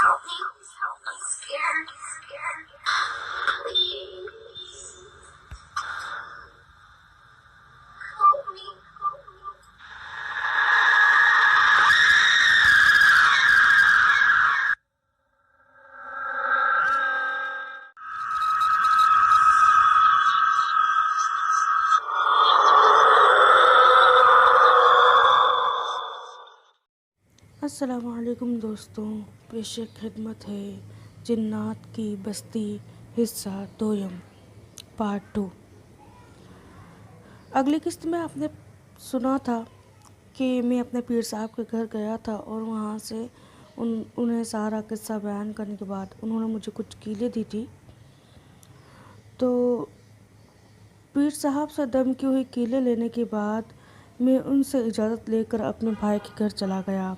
help me. I'm scared. Please help me. السلام علیکم دوستوں، پیش خدمت ہے جنات کی بستی حصہ دوم پارٹ 2۔ اگلی قسط میں آپ نے سنا تھا کہ میں اپنے پیر صاحب کے گھر گیا تھا اور وہاں سے انہیں سارا قصہ بیان کرنے کے بعد انہوں نے مجھے کچھ کیلیں دی تھی۔ تو پیر صاحب سے دم کی ہوئی کیلیں لینے کے بعد میں ان سے اجازت لے کر اپنے بھائی کے گھر چلا گیا۔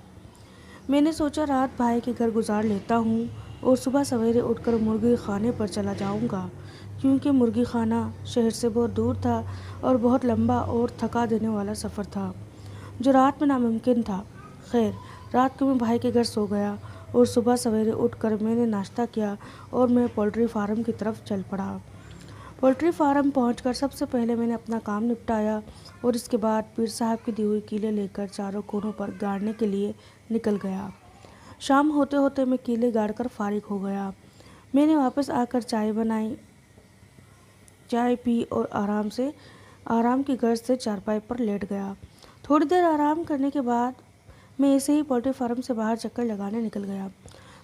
میں نے سوچا رات بھائی کے گھر گزار لیتا ہوں اور صبح سویرے اٹھ کر مرغی خانے پر چلا جاؤں گا، کیونکہ مرغی خانہ شہر سے بہت دور تھا اور بہت لمبا اور تھکا دینے والا سفر تھا جو رات میں ناممکن تھا۔ خیر، رات کو میں بھائی کے گھر سو گیا اور صبح سویرے اٹھ کر میں نے ناشتہ کیا اور میں پولٹری فارم کی طرف چل پڑا۔ پولٹری فارم پہنچ کر سب سے پہلے میں نے اپنا کام نپٹایا اور اس کے بعد پیر صاحب کی دی ہوئی کیلیں لے کر چاروں کونوں پر گاڑنے کے لیے نکل گیا۔ شام ہوتے ہوتے میں کیلیں گاڑ کر فارغ ہو گیا۔ میں نے واپس آ کر چائے بنائی، چائے پی اور آرام کی غرض سے چارپائی پر لیٹ گیا۔ تھوڑی دیر آرام کرنے کے بعد میں ایسے ہی پولٹری فارم سے باہر چکر لگانے نکل گیا۔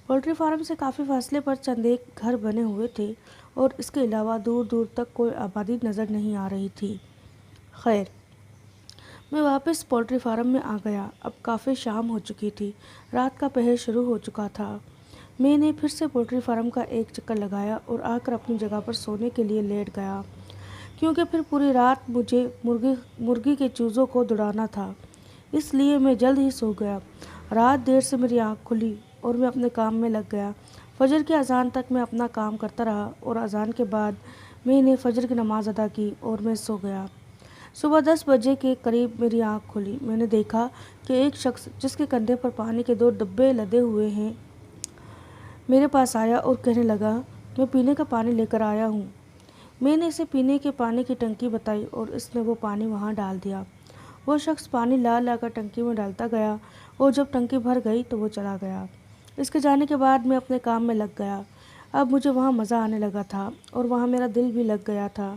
پولٹری فارم سے کافی فاصلے پر چند ایک گھر بنے ہوئے تھے اور اس کے علاوہ دور دور تک کوئی آبادی نظر نہیں آ رہی تھی۔ خیر، میں واپس پولٹری فارم میں آ گیا۔ اب کافی شام ہو چکی تھی، رات کا پہر شروع ہو چکا تھا۔ میں نے پھر سے پولٹری فارم کا ایک چکر لگایا اور آ کر اپنی جگہ پر سونے کے لیے لیٹ گیا، کیونکہ پھر پوری رات مجھے مرغی کے چوزوں کو دوڑانا تھا، اس لیے میں جلد ہی سو گیا۔ رات دیر سے میری آنکھ کھلی اور میں اپنے کام میں لگ گیا۔ فجر کی اذان تک میں اپنا کام کرتا رہا اور اذان کے بعد میں نے فجر کی نماز ادا کی اور میں سو گیا۔ صبح 10 بجے کے قریب میری آنکھ کھلی۔ میں نے دیکھا کہ ایک شخص جس کے کندھے پر پانی کے 2 ڈبے لدے ہوئے ہیں میرے پاس آیا اور کہنے لگا، میں پینے کا پانی لے کر آیا ہوں۔ میں نے اسے پینے کے پانی کی ٹنکی بتائی اور اس نے وہ پانی وہاں ڈال دیا۔ وہ شخص پانی لا کر ٹنکی میں ڈالتا گیا اور جب ٹنکی بھر گئی تو وہ چلا گیا۔ اس کے جانے کے بعد میں اپنے کام میں لگ گیا۔ اب مجھے وہاں مزہ آنے لگا تھا اور وہاں میرا دل بھی لگ گیا تھا۔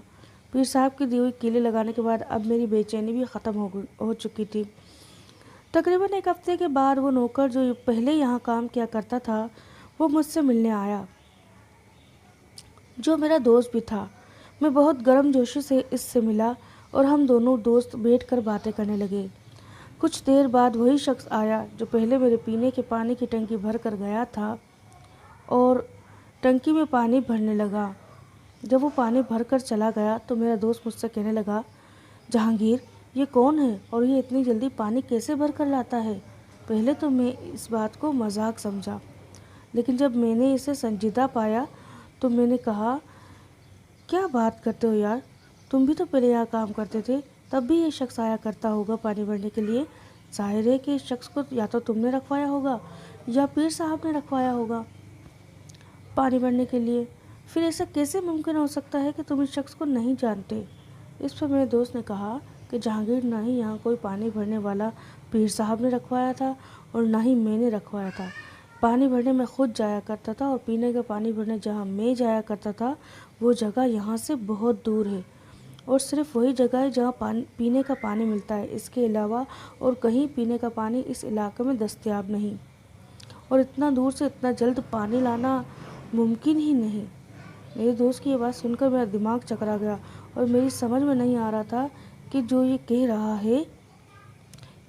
پیر صاحب کی دی ہوئی کیلیں لگانے کے بعد اب میری بے چینی بھی ختم ہو چکی تھی۔ تقریباً 1 ہفتے کے بعد وہ نوکر جو پہلے یہاں کام کیا کرتا تھا وہ مجھ سے ملنے آیا، جو میرا دوست بھی تھا۔ میں بہت گرم جوشی سے اس سے ملا اور ہم دونوں دوست بیٹھ کر باتیں کرنے لگے۔ کچھ دیر بعد وہی شخص آیا جو پہلے میرے پینے کے پانی کی ٹنکی بھر کر گیا تھا اور ٹنکی میں پانی بھرنے لگا۔ جب وہ پانی بھر کر چلا گیا تو میرا دوست مجھ سے کہنے لگا، جہانگیر، یہ کون ہے اور یہ اتنی جلدی پانی کیسے بھر کر لاتا ہے؟ پہلے تو میں اس بات کو مذاق سمجھا، لیکن جب میں نے اسے سنجیدہ پایا تو میں نے کہا، کیا بات کرتے ہو یار، تم بھی تو پہلے یہاں کام کرتے تھے، تب بھی یہ شخص آیا کرتا ہوگا پانی بھرنے کے لیے۔ ظاہر ہے کہ اس شخص کو یا تو تم نے رکھوایا ہوگا یا پیر صاحب نے رکھوایا ہوگا پانی بھرنے کے لیے۔ پھر ایسا کیسے ممکن ہو سکتا ہے کہ تم اس شخص کو نہیں جانتے؟ اس پر میرے دوست نے کہا کہ جہانگیر، نہ ہی یہاں کوئی پانی بھرنے والا پیر صاحب نے رکھوایا تھا اور نہ ہی میں نے رکھوایا تھا۔ پانی بھرنے میں خود جایا کرتا تھا اور پینے کا پانی بھرنے جہاں میں جایا کرتا تھا وہ جگہ یہاں سے بہت دور ہے اور صرف وہی جگہ ہے جہاں پینے کا پانی ملتا ہے۔ اس کے علاوہ اور کہیں پینے کا پانی اس علاقے میں دستیاب نہیں اور اتنا دور سے اتنا جلد پانی لانا ممکن ہی نہیں۔ میرے دوست کی یہ بات سن کر میرا دماغ چکرا گیا اور میری سمجھ میں نہیں آ رہا تھا کہ جو یہ کہہ رہا ہے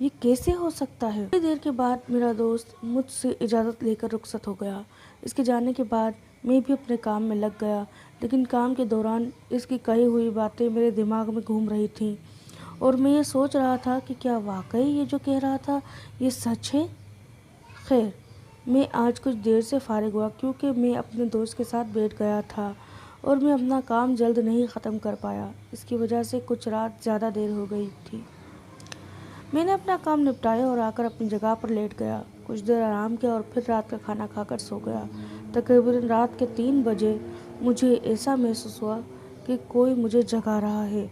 یہ کیسے ہو سکتا ہے۔ تھوڑی دیر کے بعد میرا دوست مجھ سے اجازت لے کر رخصت ہو گیا۔ اس کے جانے کے بعد میں بھی اپنے کام میں لگ گیا، لیکن کام کے دوران اس کی کہی ہوئی باتیں میرے دماغ میں گھوم رہی تھیں اور میں یہ سوچ رہا تھا کہ کیا واقعی یہ جو کہہ رہا تھا یہ سچ ہے۔ خیر، میں آج کچھ دیر سے فارغ ہوا کیونکہ میں اپنے دوست کے ساتھ بیٹھ گیا تھا اور میں اپنا کام جلد نہیں ختم کر پایا۔ اس کی وجہ سے کچھ رات زیادہ دیر ہو گئی تھی۔ میں نے اپنا کام نپٹایا اور آ کر اپنی جگہ پر لیٹ گیا۔ کچھ دیر آرام کیا اور پھر رات کا کھانا کھا کر سو گیا۔ تقریباً رات کے 3 بجے مجھے ایسا محسوس ہوا کہ کوئی مجھے جگا رہا ہے۔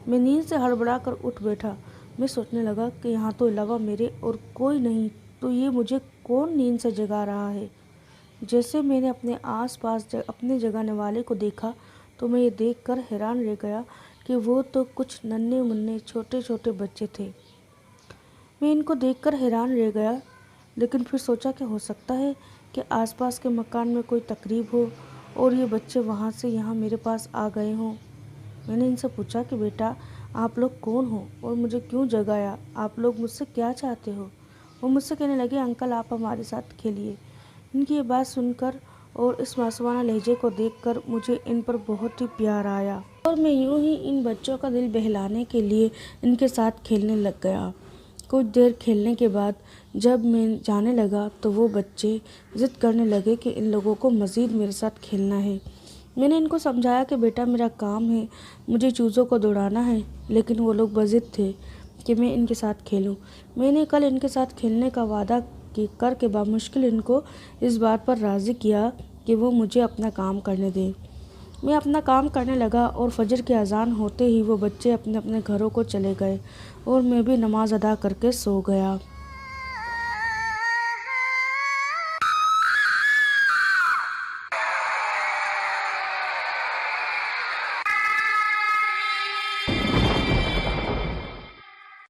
میں نیند سے ہڑبڑا کر اٹھ بیٹھا۔ میں سوچنے لگا کہ یہاں تو علاوہ میرے اور کوئی نہیں، تو یہ مجھے کون نیند سے جگا رہا ہے؟ جیسے میں نے اپنے آس پاس اپنے جگانے والے کو دیکھا تو میں یہ دیکھ کر حیران رہ گیا کہ وہ تو کچھ ننھے منھے چھوٹے چھوٹے بچے تھے۔ میں ان کو دیکھ کر حیران رہ گیا، لیکن پھر سوچا کہ ہو سکتا ہے کہ آس پاس کے مکان میں کوئی تقریب ہو اور یہ بچے وہاں سے یہاں میرے پاس آ گئے ہوں۔ میں نے ان سے پوچھا کہ بیٹا آپ لوگ کون ہو اور مجھے کیوں جگایا؟ آپ لوگ مجھ سے کیا چاہتے ہو؟ وہ مجھ سے کہنے لگے انکل آپ ہمارے ساتھ کھیلیے۔ ان کی یہ بات سن کر اور اس معصومانہ لہجے کو دیکھ کر مجھے ان پر بہت ہی پیار آیا، اور میں یوں ہی ان بچوں کا دل بہلانے کے لیے ان کے ساتھ کھیلنے لگ گیا۔ کچھ دیر کھیلنے کے بعد جب میں جانے لگا تو وہ بچے ضد کرنے لگے کہ ان لوگوں کو مزید میرے ساتھ کھیلنا ہے۔ میں نے ان کو سمجھایا کہ بیٹا میرا کام ہے، مجھے چوزوں کو دوڑانا ہے، لیکن وہ لوگ بضد تھے کہ میں ان کے ساتھ کھیلوں۔ میں نے کل ان کے ساتھ کھیلنے کا وعدہ کر کے بامشکل ان کو اس بات پر راضی کیا کہ وہ مجھے اپنا کام کرنے دیں۔ میں اپنا کام کرنے لگا اور فجر کی اذان ہوتے ہی وہ بچے اپنے اپنے گھروں کو چلے گئے اور میں بھی نماز ادا کر کے سو گیا۔